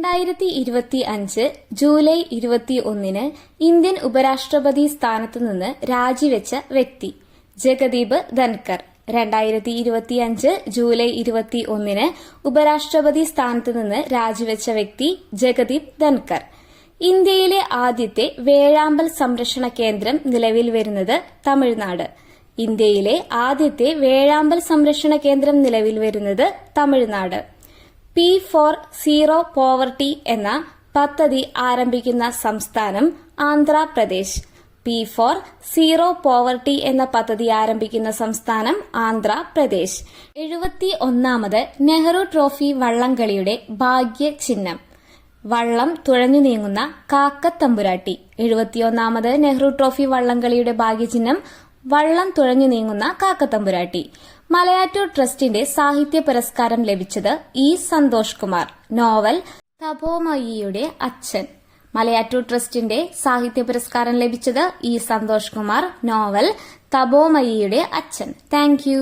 2025 July 21 Indian ഉപരാഷ്ട്രപതി സ്ഥാനത്തുനിന്ന് രാജിവെച്ച വ്യക്തി ജഗദീപ് ധൻകർ. 2025 ജൂലൈ 21 ഉപരാഷ്ട്രപതി സ്ഥാനത്തുനിന്ന് രാജിവെച്ച വ്യക്തി ജഗദീപ് ധൻകർ. ഇന്ത്യയിലെ ആദ്യത്തെ വേഴാമ്പൽ സംരക്ഷണ കേന്ദ്രം നിലവിൽ വരുന്നത് തമിഴ്നാട്. ഇന്ത്യയിലെ ആദ്യത്തെ വേഴാമ്പൽ സംരക്ഷണ കേന്ദ്രം നിലവിൽ വരുന്നത് തമിഴ്നാട്. P4 പോവർട്ടി എന്ന പദ്ധതി ആരംഭിക്കുന്ന സംസ്ഥാനം ആന്ധ്രാപ്രദേശ്. P4 പോവർട്ടി എന്ന പദ്ധതി ആരംഭിക്കുന്ന സംസ്ഥാനം ആന്ധ്രാപ്രദേശ്. 71ാമത് നെഹ്റു ട്രോഫി വള്ളംകളിയുടെ ഭാഗ്യചിഹ്നം വള്ളം തുഴഞ്ഞു നീങ്ങുന്ന കാക്കത്തമ്പുരാട്ടി. 71ാമത് നെഹ്റു ട്രോഫി വള്ളംകളിയുടെ ഭാഗ്യചിഹ്നം വള്ളം തുഴഞ്ഞു നീങ്ങുന്ന കാക്കത്തമ്പുരാട്ടി. മലയാറ്റൂർ ട്രസ്റ്റിന്റെ സാഹിത്യ പുരസ്കാരം ലഭിച്ചത് ഇ. സന്തോഷ് കുമാർ. നോവൽ തപോമയിയുടെ അച്ഛൻ. മലയാറ്റൂർ ട്രസ്റ്റിന്റെ സാഹിത്യ പുരസ്കാരം ലഭിച്ചത് ഇ. സന്തോഷ് കുമാർ. നോവൽ തപോമയിയുടെ അച്ഛൻ. Thank you.